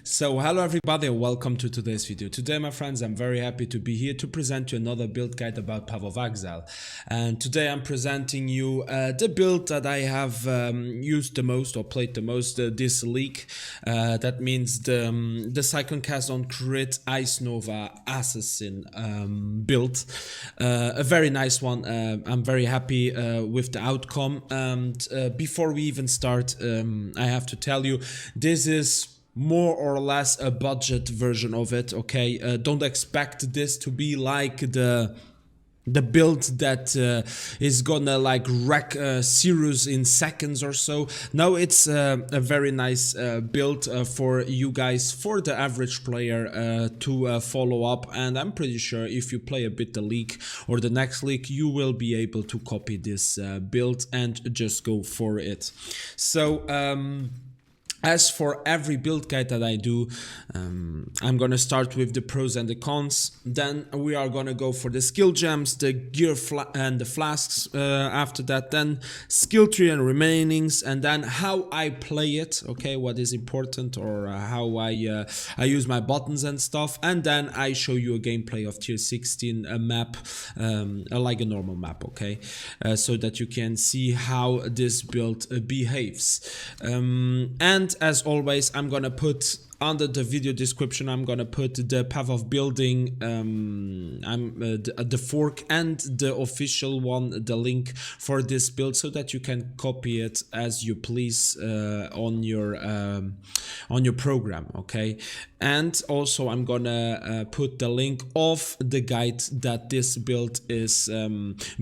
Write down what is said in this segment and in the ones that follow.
So hello everybody and welcome to today's video. Today my friends, I'm very happy to be here to present you another build guide about Path of Exile. And today I'm presenting you the build that I have used the most or played the most this league. That means the Cyclone Cast on Crit Ice Nova Assassin build. A very nice one. I'm very happy with the outcome. And before we even start, I have to tell you, this is more or less a budget version of it, okay? Don't expect this to be like the build that is gonna like wreck Sirius in seconds or so. No, it's a very nice build for you guys, for the average player to follow up, and I'm pretty sure if you play a bit the league or the next league, you will be able to copy this build and just go for it. So as for every build guide that I do, I'm gonna start with the pros and the cons. Then we are gonna go for the skill gems, the gear and the flasks after that. Then skill tree and remainings, and then how I play it. Okay, what is important, or how I use my buttons and stuff. And then I show you a gameplay of tier 16 map, like a normal map. Okay, so that you can see how this build behaves. And as always, I'm gonna put under the video description, I'm gonna put the path of building, the fork and the official one, the link for this build, so that you can copy it as you please on your program, okay? And also I'm gonna put the link of the guide that this build is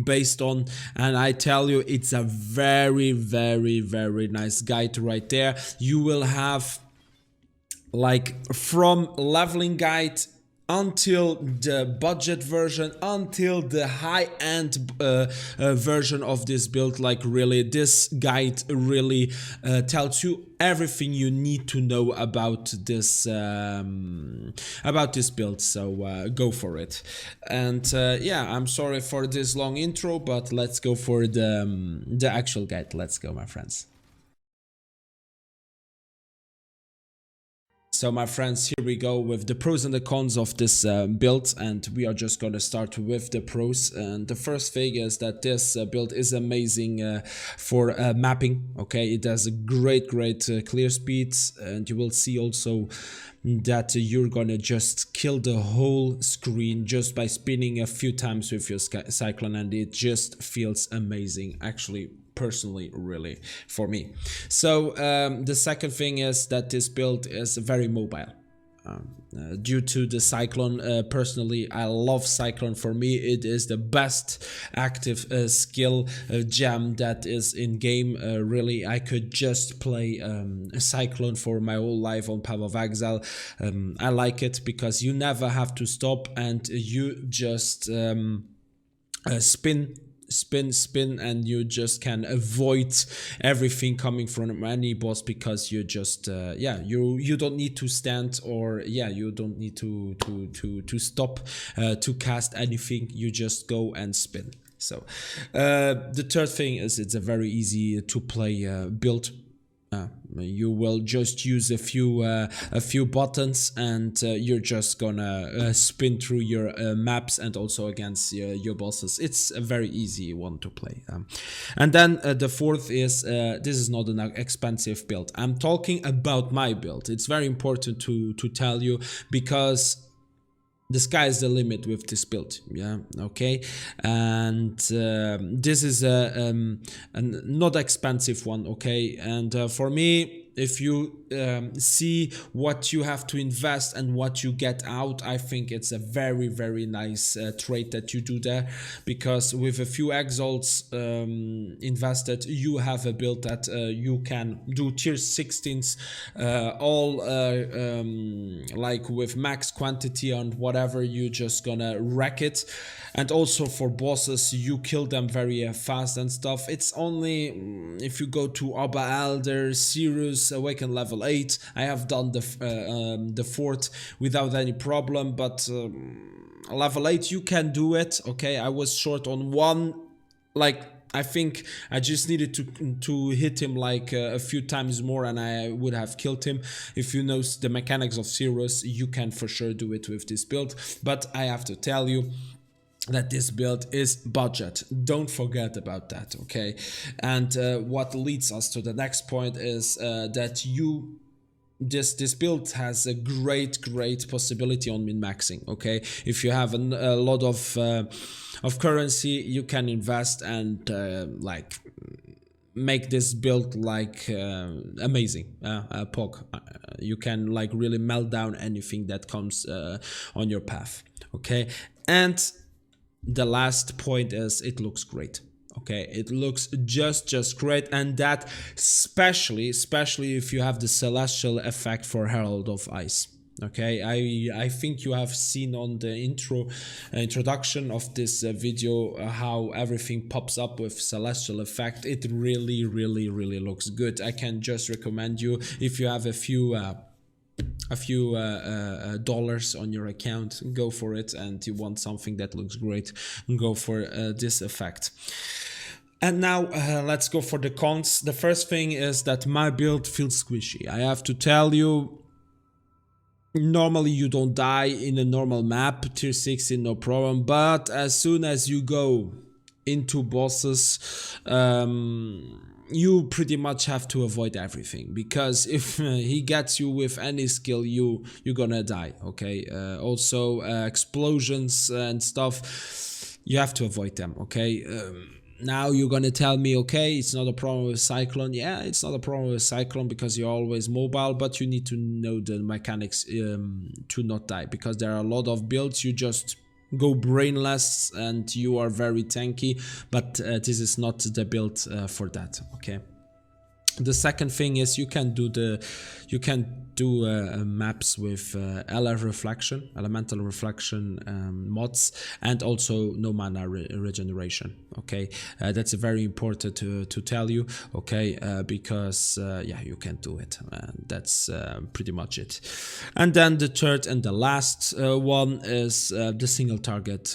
based on, and I tell you, it's a very nice guide right there. You will have like from leveling guide until the budget version, until the high-end version of this build. Like really, this guide really tells you everything you need to know about this build. So go for it. And yeah, I'm sorry for this long intro, but let's go for the actual guide. Let's go, my friends. So my friends, here we go with the pros and the cons of this build, and we are just gonna start with the pros. And the first thing is that this build is amazing for mapping. Okay, it has a great clear speeds, and you will see also that you're gonna just kill the whole screen just by spinning a few times with your Cyclone, and it just feels amazing, actually. Personally, really, for me. So the second thing is that this build is very mobile. Due to the Cyclone, personally, I love Cyclone. For me, it is the best active skill gem that is in game. Really, I could just play Cyclone for my whole life on Path of Exile. I like it because you never have to stop, and you just spin, and you just can avoid everything coming from any boss, because you just yeah, you don't need to stand, or yeah, you don't need to stop to cast anything. You just go and spin. So the third thing is it's a very easy to play build. You will just use a few buttons, and you're just gonna spin through your maps and also against your bosses. It's a very easy one to play. And then the fourth is this is not an expensive build. I'm talking about my build. It's very important to tell you, because the sky is the limit with this build, yeah, okay? And this is a not expensive one, okay? And for me, if you see what you have to invest and what you get out, I think it's a very nice trade that you do there, because with a few exalts invested, you have a build that you can do tier 16s all like with max quantity and whatever. You just gonna wreck it. And also for bosses, you kill them very fast and stuff. It's only if you go to Abba Elder, Sirius, Awaken level 8. I have done the fort without any problem, but level 8 you can do it. Okay, I was short on one, like I think I just needed to hit him like a few times more and I would have killed him. If you know the mechanics of Cirrus, you can for sure do it with this build. But I have to tell you that this build is budget. Don't forget about that, okay? And what leads us to the next point is that this build has a great possibility on min-maxing, okay? If you have a lot of currency, you can invest and like make this build like amazing. POG, you can like really melt down anything that comes on your path, okay? And the last point is it looks great. Okay, it looks just great, and that especially if you have the celestial effect for Herald of Ice. Okay, I think you have seen on the introduction of this video how everything pops up with celestial effect. It really looks good. I can just recommend you, if you have a few dollars on your account, go for it, and you want something that looks great, go for this effect. And now let's go for the cons. The first thing is that my build feels squishy. I have to tell you, normally you don't die in a normal map, tier 16 no problem, but as soon as you go into bosses, you pretty much have to avoid everything, because if he gets you with any skill, you're gonna die, okay? Also explosions and stuff, you have to avoid them, okay? Now you're gonna tell me, okay, it's not a problem with Cyclone. Yeah, it's not a problem with Cyclone because you're always mobile, but you need to know the mechanics to not die, because there are a lot of builds you just go brainless and you are very tanky, but this is not the build for that, okay? The second thing is you can do maps with elemental reflection mods, and also no mana regeneration, okay? That's very important to tell you, okay? Because yeah, you can do it, that's pretty much it. And then the third and the last one is the single target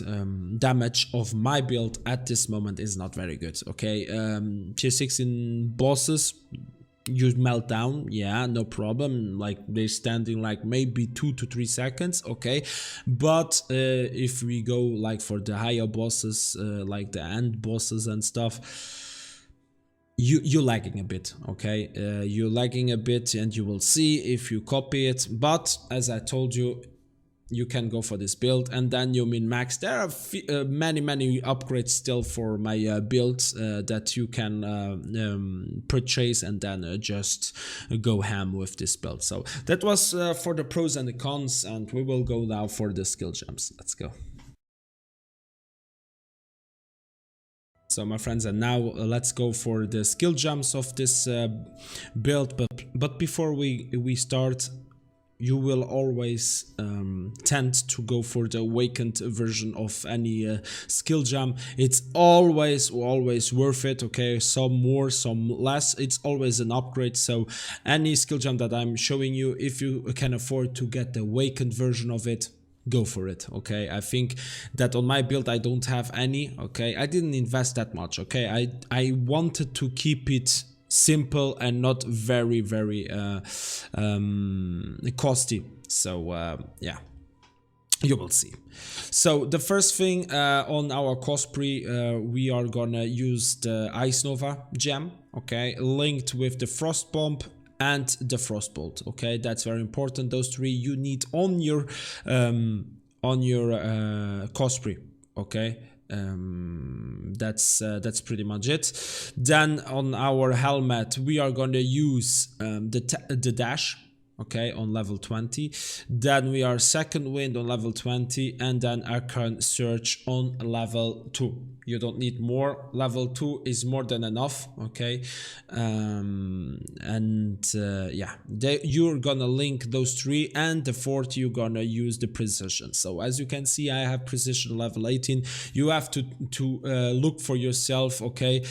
damage of my build at this moment is not very good, okay? Tier 16 bosses, you melt down, yeah, no problem, like they're standing like maybe 2 to 3 seconds, okay? But if we go like for the higher bosses, like the end bosses and stuff, you're lagging a bit, okay? You're lagging a bit, and you will see if you copy it. But as I told you, you can go for this build, and then you min-max. There are many upgrades still for my builds that you can purchase, and then just go ham with this build. So that was for the pros and the cons, and we will go now for the skill gems. Let's go. So my friends, and now let's go for the skill gems of this build. But before we start, you will always tend to go for the awakened version of any skill gem. It's always worth it, okay? Some more, some less, it's always an upgrade. So any skill gem that I'm showing you, if you can afford to get the awakened version of it, go for it, okay? I think that on my build I don't have any, okay? I didn't invest that much, okay? I wanted to keep it simple and not very costly. So yeah, you will see. So the first thing on our cosplay, we are gonna use the Ice Nova gem, okay, linked with the Frost Bomb and the Frostbolt, okay? That's very important. Those three you need on your cosplay, okay? That's pretty much it. Then on our helmet we are gonna use the dash, okay, on level 20. Then we are second wind on level 20, and then Arcane Search on level 2. You don't need more. Level 2 is more than enough, okay? Yeah, you're gonna link those three, and the fourth you're gonna use the precision. So as you can see, I have precision level 18. You have to look for yourself, okay,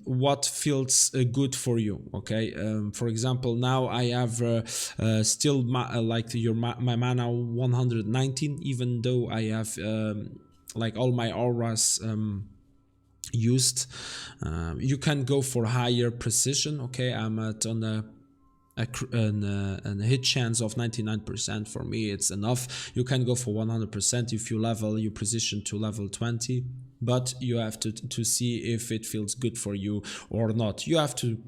what feels good for you, okay? For example, now I have still like my mana 119, even though I have like all my auras used. You can go for higher precision. Okay, I'm at on a hit chance of 99%. For me it's enough. You can go for 100% if you level your precision to level 20, but you have to see if it feels good for you or not. You have to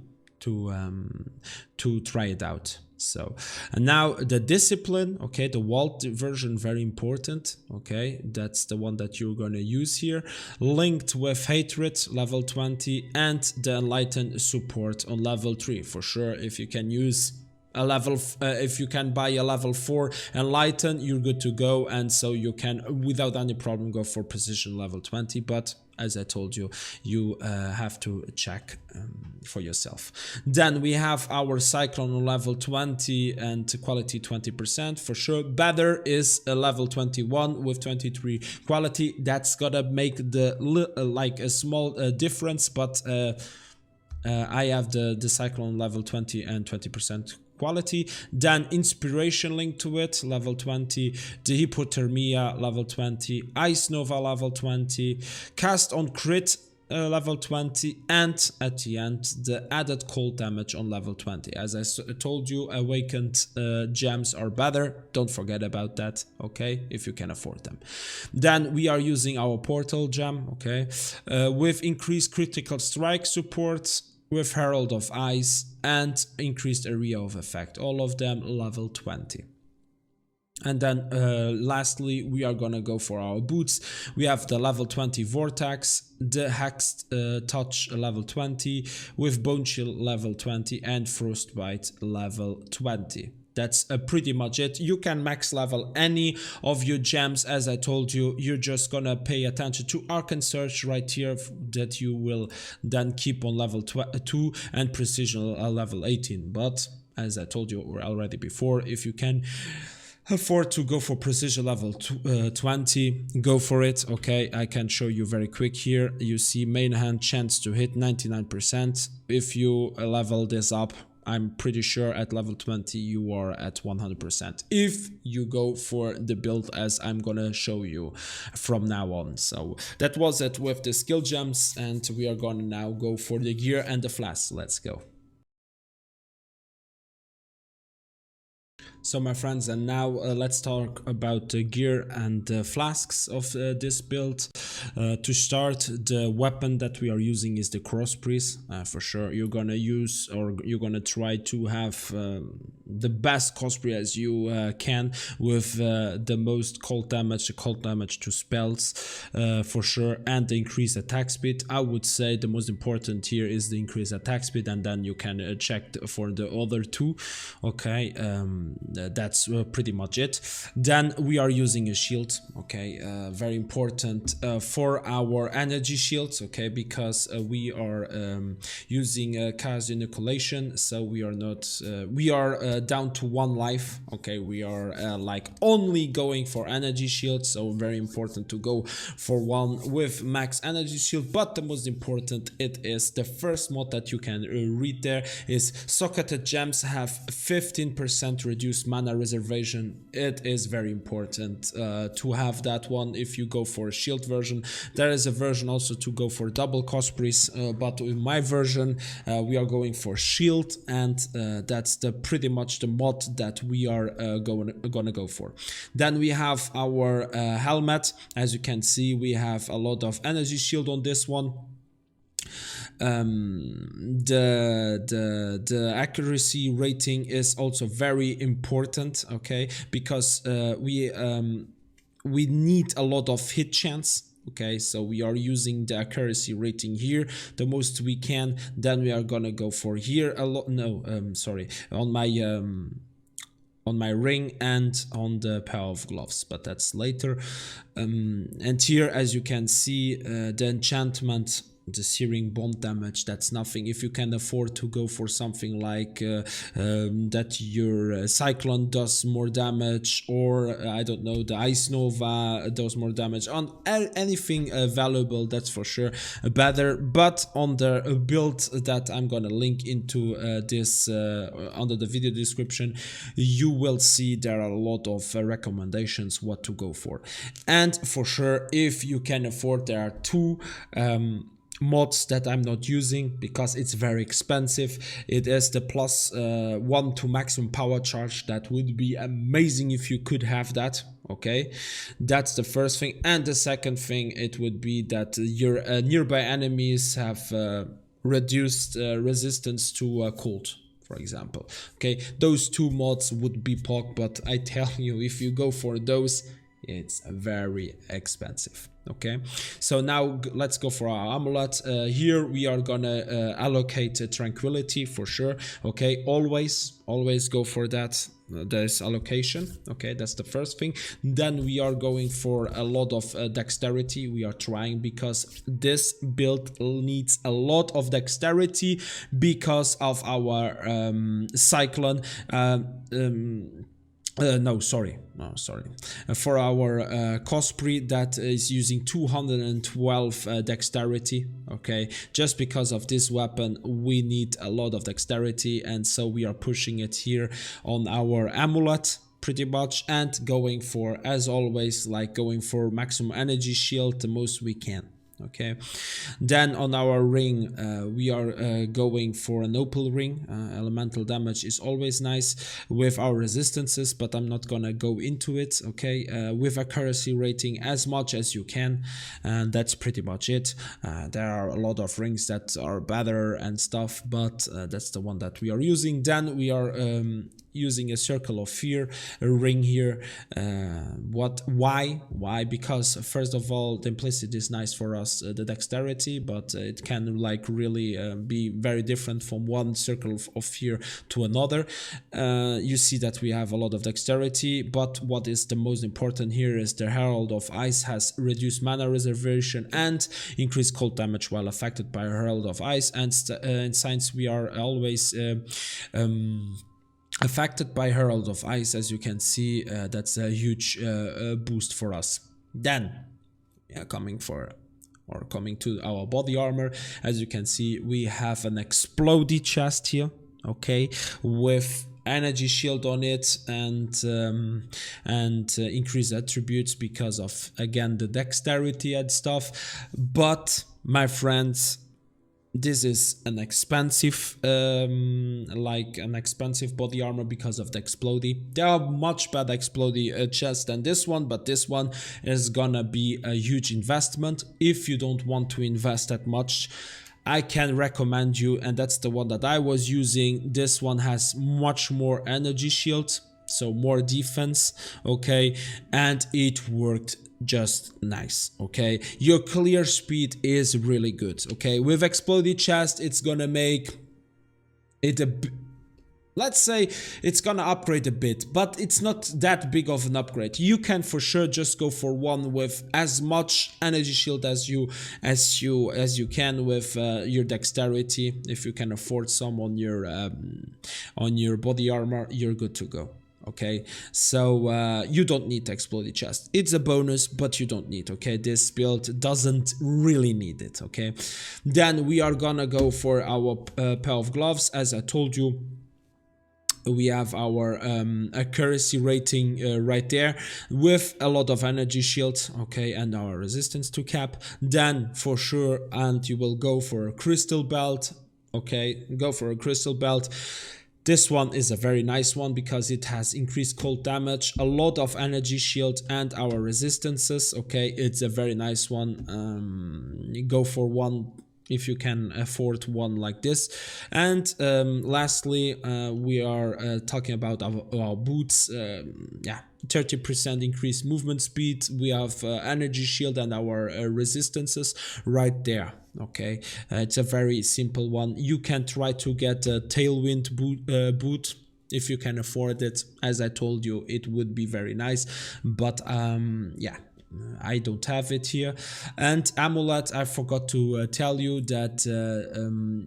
try it out. So, and now the discipline, okay, the vault version, very important. Okay, that's the one that you're gonna use here, linked with hatred level 20 and the enlightened support on level 3. For sure, if you can use a level if you can buy a level 4 enlighten, you're good to go, and so you can without any problem go for precision level 20. But as I told you, you have to check for yourself. Then we have our Cyclone on level 20 and quality 20%. For sure, better is a level 21 with 23 quality. That's gonna make the like a small difference, but I have the Cyclone level 20 and 20% quality. Then inspiration linked to it, level 20, the hypothermia level 20, ice nova level 20, cast on crit level 20, and at the end the added cold damage on level 20. As I told you, awakened gems are better, don't forget about that, okay, if you can afford them. Then we are using our portal gem, okay, with increased critical strike support, with Herald of Ice and increased area of effect, all of them level 20. And then lastly, we are gonna go for our boots. We have the level 20 Vortex, the Hexed Touch level 20, with Bone Chill level 20 and Frostbite level 20. That's pretty much it. You can max level any of your gems. As I told you, you're just gonna pay attention to Arc and Search right here, that you will then keep on level 2 and Precision level 18. But as I told you already before, if you can afford to go for precision level 20, go for it. Okay, I can show you very quick here. You see main hand chance to hit 99%. If you level this up, I'm pretty sure at level 20 you are at 100% if you go for the build as I'm gonna show you from now on. So that was it with the skill gems, and we are gonna now go for the gear and the flasks. Let's go. So my friends, and now let's talk about the gear and the flasks of this build. To start, the weapon that we are using is the Crossbreeze. For sure, you're gonna use, or you're gonna try to have the best Crossbreeze as you can, with the most cold damage to spells, for sure, and the increased attack speed. I would say the most important here is the increased attack speed, and then you can check for the other two. Okay, that's pretty much it. Then we are using a shield, okay, very important for our energy shields, okay, because we are using chaos inoculation, so we are not we are down to 1 life, okay. We are like only going for energy shield, so very important to go for one with max energy shield. But the most important, it is the first mod that you can read there, is socketed gems have 15% reduced mana reservation. It is very important to have that one if you go for a shield version. There is a version also to go for double Crossbreeze, but in my version we are going for shield, and that's pretty much the mod that we are gonna go for. Then we have our helmet. As you can see, we have a lot of energy shield on this one. The accuracy rating is also very important, okay, because we need a lot of hit chance. Okay, so we are using the accuracy rating here the most we can. Then we are gonna go for here a lot. No, sorry, on my ring and on the pair of gloves, but that's later. And here, as you can see, the enchantment, the searing bond damage, that's nothing. If you can afford to go for something like that your cyclone does more damage, or I don't know, the ice nova does more damage, on anything valuable, that's for sure better. But on the build that I'm gonna link into this under the video description, you will see there are a lot of recommendations what to go for. And for sure, if you can afford, there are two mods that I'm not using because it's very expensive. It is the +1 to maximum power charge. That would be amazing if you could have that. Okay, that's the first thing. And the second thing, it would be that your nearby enemies have reduced resistance to cold, for example. Okay, those two mods would be POC, but I tell you, if you go for those, it's very expensive. Okay, so now let's go for our amulet. Here we are gonna allocate tranquility for sure. Okay, always go for that. There's allocation. Okay, that's the first thing. Then we are going for a lot of dexterity. We are trying, because this build needs a lot of dexterity because of our cyclone. For our Cosprey, that is using 212 dexterity. Okay, just because of this weapon we need a lot of dexterity, and so we are pushing it here on our amulet pretty much, and going for, as always, like going for maximum energy shield the most we can. Okay, then on our ring we are going for an opal ring. Elemental damage is always nice with our resistances, but I'm not gonna go into it. Okay, with accuracy rating as much as you can, and that's pretty much it. There are a lot of rings that are better and stuff, but that's the one that we are using. Then we are using a circle of fear, a ring here. Why? Because first of all, the implicit is nice for us, the dexterity, but it can like really be very different from one circle of fear to another. You see that we have a lot of dexterity, but what is the most important here is the Herald of Ice has reduced mana reservation and increased cold damage while affected by a Herald of Ice, and since we are always affected by Herald of Ice, as you can see, that's a huge boost for us. Then coming to our body armor, as you can see, we have an explodey chest here, okay, with energy shield on it and increased attributes because of, again, the dexterity and stuff. But my friends, this is an expensive expensive body armor because of the explodey. There are much better explodey chests than this one, but this one is gonna be a huge investment. If you don't want to invest that much, I can recommend you, and that's the one that I was using. This one has much more energy shield, so more defense, okay, and it worked just nice. Okay, your clear speed is really good. Okay, with exploded chest, it's gonna make it let's say it's gonna upgrade a bit, but it's not that big of an upgrade. You can for sure just go for one with as much energy shield as you can with your dexterity. If you can afford some on your body armor, you're good to go. Okay, so you don't need exploded chest. It's a bonus, but you don't need. Okay, this build doesn't really need it. Okay, then we are gonna go for our pair of gloves. As I told you, we have our accuracy rating right there with a lot of energy shield, okay, and our resistance to cap. Then for sure, and you will go for a crystal belt. Okay, go for a crystal belt. This one is a very nice one because it has increased cold damage, a lot of energy shield, and our resistances. Okay, it's a very nice one. Go for one if you can afford one like this. And lastly, we are talking about our boots. 30% increased movement speed. We have energy shield and our resistances right there. Okay, it's a very simple one. You can try to get a tailwind boot if you can afford it. As I told you, it would be very nice, but yeah, I don't have it here. And amulet, I forgot to tell you that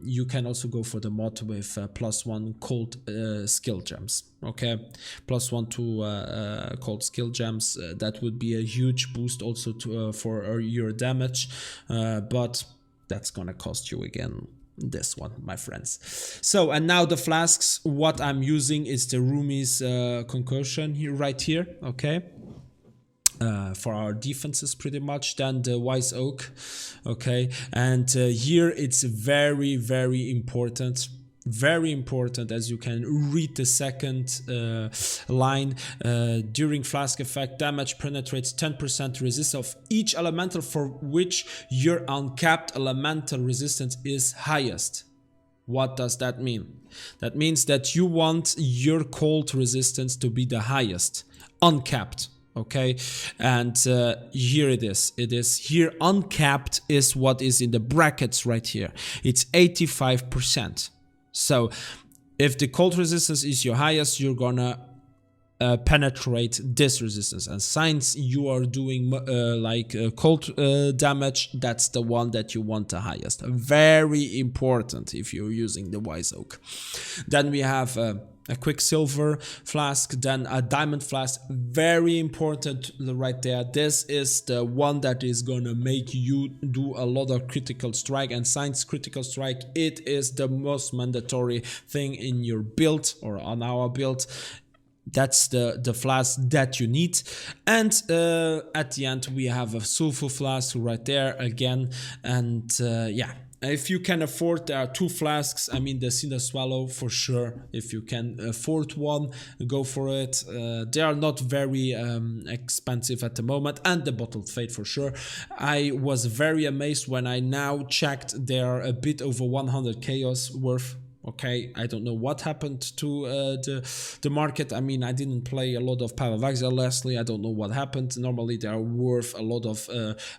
you can also go for the mod with +1 cold skill gems. Okay, +1 to cold skill gems. That would be a huge boost also to for your damage, but that's gonna cost you again this one, my friends. So, and now the flasks. What I'm using is the Rumi's concoction here, right here. Okay, for our defenses pretty much than the Wise Oak. Okay, and here it's very important. Very important, as you can read the second line. During Flask effect, damage penetrates 10% resistance of each elemental for which your uncapped elemental resistance is highest. What does that mean? That means that you want your cold resistance to be the highest, uncapped. Okay, and here it is here uncapped is what is in the brackets right here. It's 85%. So if the cold resistance is your highest, you're gonna penetrate this resistance, and since you are doing cold damage, that's the one that you want the highest. Very important if you're using the Wise Oak. Then we have a Quicksilver Flask, then a Diamond Flask. Very important right there. This is the one that is gonna make you do a lot of critical strike, and since critical strike, it is the most mandatory thing in your build or on our build. That's the flask that you need. And at the end we have a Sulfur Flask right there again. And yeah, if you can afford, there are two flasks. I mean, the Cinder Swallow for sure. If you can afford one, go for it. They are not very expensive at the moment. And the Bottled Fate for sure. I was very amazed when I now checked. They are a bit over 100 chaos worth. Okay, I don't know what happened to the market. I mean, I didn't play a lot of Path of Exile lastly. I don't know what happened. Normally they are worth a lot of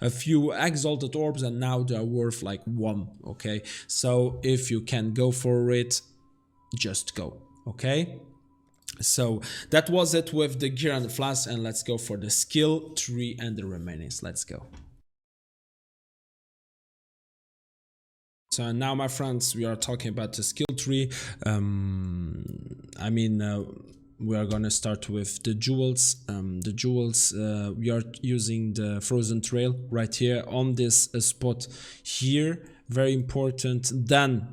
a few Exalted Orbs, and now they are worth like one. Okay, so if you can go for it, just go. Okay, so that was it with the gear and the flask, and let's go for the skill tree and the remainings. Let's go. So now, my friends, we are talking about the skill tree. I mean, we are gonna start with the jewels. We are using the Frozen Trail right here on this spot here. Very important. Then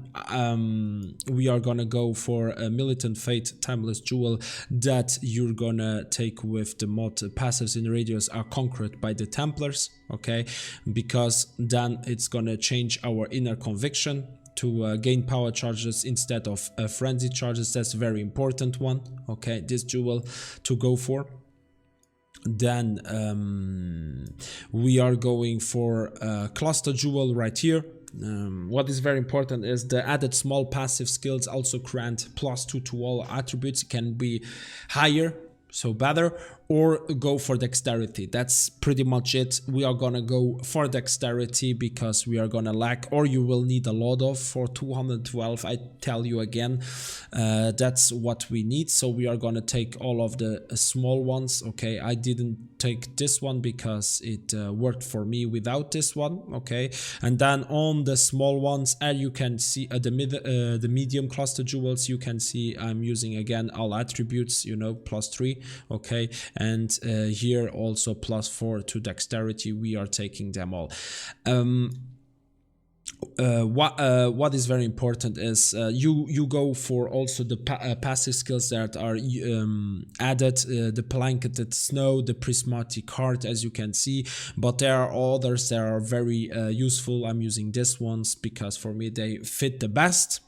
we are gonna go for a Militant Fate Timeless Jewel that you're gonna take with the mod passives in radius are conquered by the Templars. Okay, because then it's gonna change our inner conviction to gain power charges instead of frenzy charges. That's a very important one. Okay, this jewel to go for. Then we are going for a Cluster Jewel right here. What is very important is the added small passive skills also grant +2 to all attributes. It can be higher, so better, or go for dexterity. That's pretty much it. We are gonna go for dexterity because we are gonna lack, or you will need a lot of, for 212. I tell you again, that's what we need. So we are gonna take all of the small ones. Okay, I didn't take this one because it worked for me without this one. Okay, and then on the small ones, and you can see the medium cluster jewels, you can see I'm using again all attributes, you know, +3. Okay, and here also +4 to dexterity. We are taking them all. What is very important is you go for also the passive skills that are added, the Blanketed Snow, the Prismatic Heart, as you can see, but there are others that are very useful. I'm using these ones because for me they fit the best.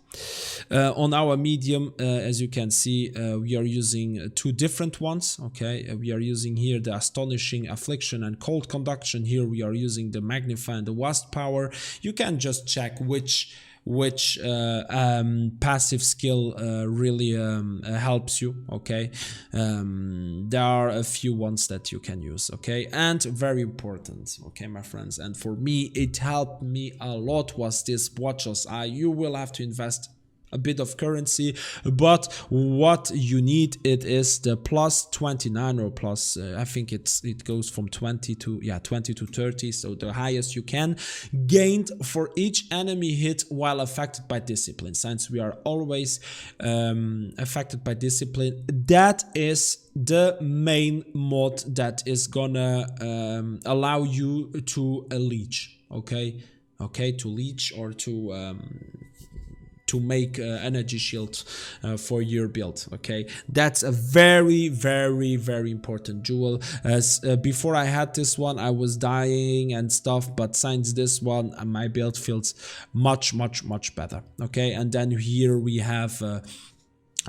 On our medium, as you can see, we are using two different ones. Okay, we are using here the Astonishing Affliction and Cold Conduction. Here we are using the Magnify and the Wasp Power. You can just check which passive skill really helps you. Okay, there are a few ones that you can use. Okay, and very important, okay, my friends, and for me it helped me a lot, was this Watcher's Eye. You will have to invest a bit of currency, but what you need, it is the +29 or plus I think it goes from 20 to 30, so the highest you can, gained for each enemy hit while affected by discipline. Since we are always affected by discipline, that is the main mod that is gonna allow you to leech. Okay, to leech or to to make energy shield for your build. Okay, that's a very important jewel. As before I had this one, I was dying and stuff, but since this one, my build feels much better. Okay, and then here we have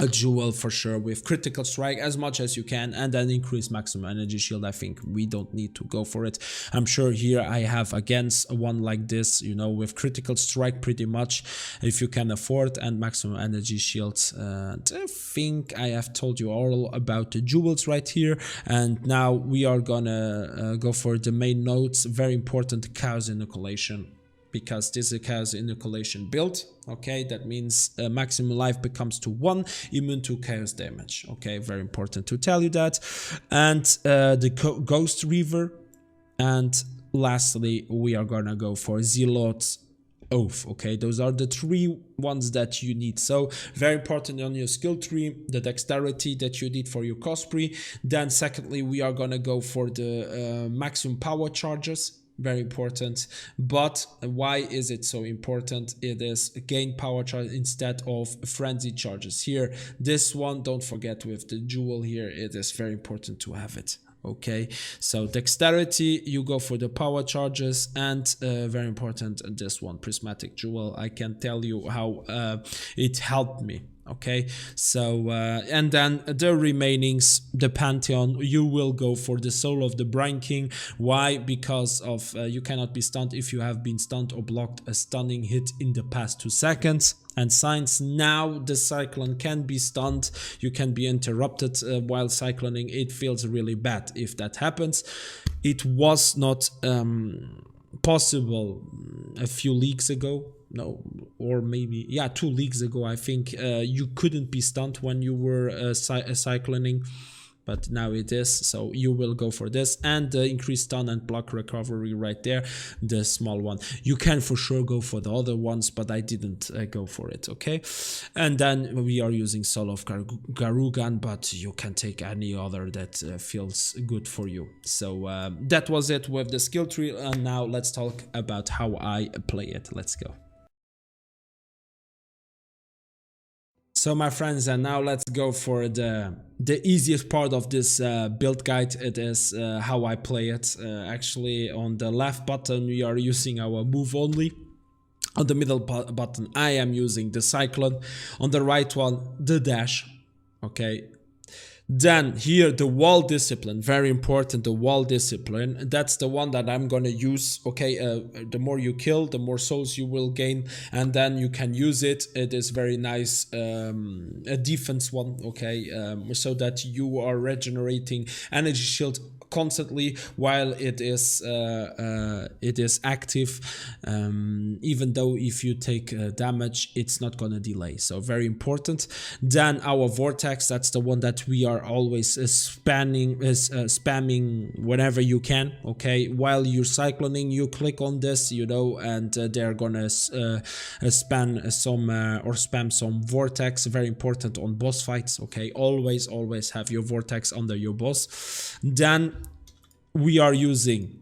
a jewel for sure with critical strike as much as you can, and then increase maximum energy shield. I think we don't need to go for it. I'm sure here I have against one like this, you know, with critical strike pretty much if you can afford, and maximum energy shields. And I think I have told you all about the jewels right here, and now we are gonna go for the main nodes. Very important, chaos inoculation, because this is a chaos inoculation build. Okay, that means maximum life becomes to 1, immune to chaos damage. Okay, very important to tell you that. And the ghost river, and lastly we are gonna go for Zealot's Oath. Okay, those are the 3 ones that you need. So very important on your skill tree, the dexterity that you need for your cosplay. Then secondly, we are gonna go for the maximum power charges. Very important. But why is it so important? It is gain power charge instead of frenzy charges. Here, this one, don't forget with the jewel here, it is very important to have it. Okay, so dexterity, you go for the power charges, and very important, this one, prismatic jewel. I can tell you how it helped me. Okay, so and then the remainings, the Pantheon, you will go for the Soul of the Brine King. Why? Because of you cannot be stunned if you have been stunned or blocked a stunning hit in the past 2 seconds. And since now the Cyclone can be stunned, you can be interrupted while cycloning. It feels really bad if that happens. It was not possible a few leagues ago. No, or maybe, yeah, 2 leagues ago, I think you couldn't be stunned when you were cycloning, but now it is. So you will go for this, and the increased stun and block recovery right there, the small one. You can for sure go for the other ones, but I didn't go for it. Okay, and then we are using Soul of Garugan, but you can take any other that feels good for you. So that was it with the skill tree, and now let's talk about how I play it. Let's go. So my friends, and now let's go for the easiest part of this build guide. It is how I play it. Actually, on the left button we are using our move only. On the middle button I am using the Cyclone. On the right one, the dash. Okay. Then here the wall discipline, very important, the wall discipline. That's the one that I'm gonna use. Okay, the more you kill, the more souls you will gain, and then you can use it. It is very nice, a defense one. Okay, so that you are regenerating energy shield constantly while it is active, even though if you take damage, it's not gonna delay. So very important. Then our vortex, that's the one that we are always spamming whenever you can. Okay, while you're cycloning, you click on this, you know, and they're gonna spam some vortex. Very important on boss fights. Okay, always have your vortex under your boss. Then we are using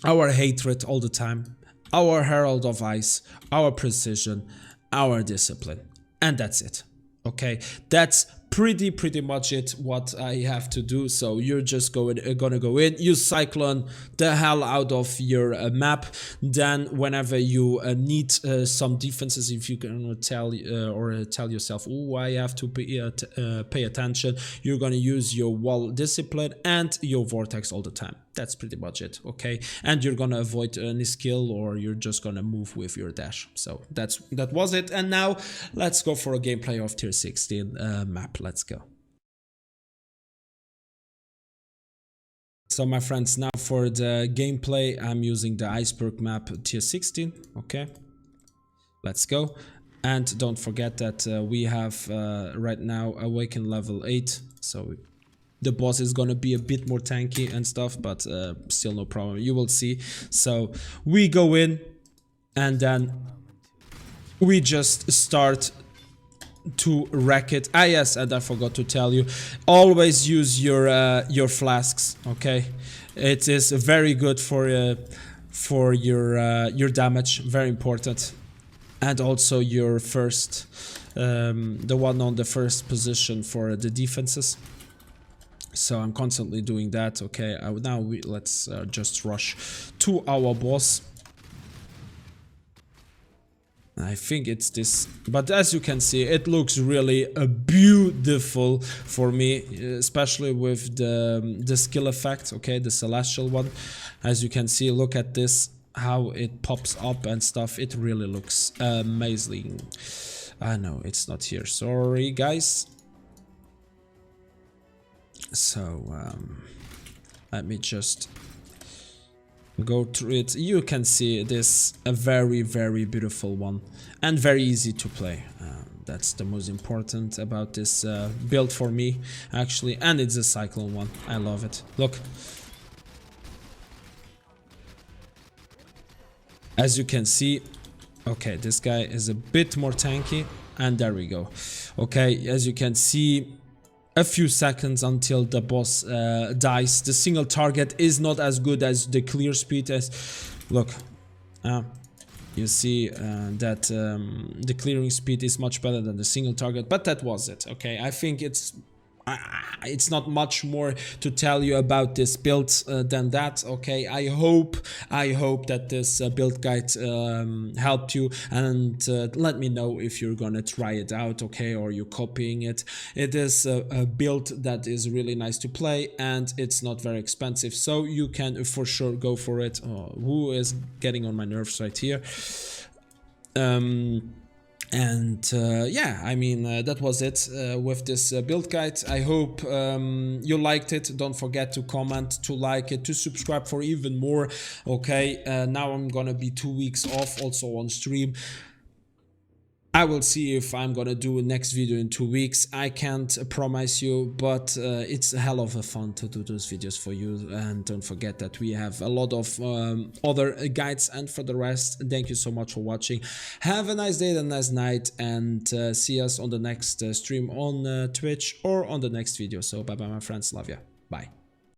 our hatred all the time, our Herald of Ice, our precision, our discipline, and that's it. Okay, that's pretty much it what I have to do. So you're just gonna go in, you cyclone the hell out of your map. Then whenever you need some defenses, if you can tell yourself, oh, I have to pay attention, you're gonna use your wall discipline and your vortex all the time. That's pretty much it. Okay, and you're gonna avoid any skill, or you're just gonna move with your dash. So that was it. And now let's go for a gameplay of tier 16 map. Let's go. So my friends, now for the gameplay, I'm using the iceberg map tier 16. Okay, let's go. And don't forget that we have right now awaken level 8, so the boss is gonna be a bit more tanky and stuff, but still no problem, you will see. So we go in, and then we just start to wreck it. Ah yes, and I forgot to tell you, always use your flasks. Okay, it is very good for your damage, very important. and also your first, the one on the first position for the defenses. So I'm constantly doing that. Okay, now let's just rush to our boss. I think it's this, but as you can see, it looks really beautiful for me, especially with the skill effect. Okay, the celestial one. As you can see, look at this, how it pops up and stuff. It really looks amazing. I know it's not here, sorry guys. So let me just go through it. You can see this a very beautiful one and very easy to play. That's the most important about this build for me, actually, and it's a Cyclone one. I love it. Look, as you can see, okay, this guy is a bit more tanky, and there we go. Okay, as you can see, a few seconds until the boss dies. The single target is not as good as the clear speed. As look, you see that the clearing speed is much better than the single target, but that was it. Okay, I think it's not much more to tell you about this build than that. Okay, I hope that this build guide helped you, and let me know if you're gonna try it out, okay, or you're copying it. It is a build that is really nice to play, and it's not very expensive, so you can for sure go for it. Who is getting on my nerves right here? Yeah, I mean, that was it with this build guide. I hope you liked it. Don't forget to comment, to like it, to subscribe for even more. Okay, now I'm gonna be 2 weeks off also on stream. I will see if I'm gonna do a next video in 2 weeks. I can't promise you, but it's a hell of a fun to do those videos for you. And don't forget that we have a lot of other guides. And for the rest, thank you so much for watching. Have a nice day and a nice night, and see us on the next stream on Twitch or on the next video. So bye bye my friends, love ya, bye.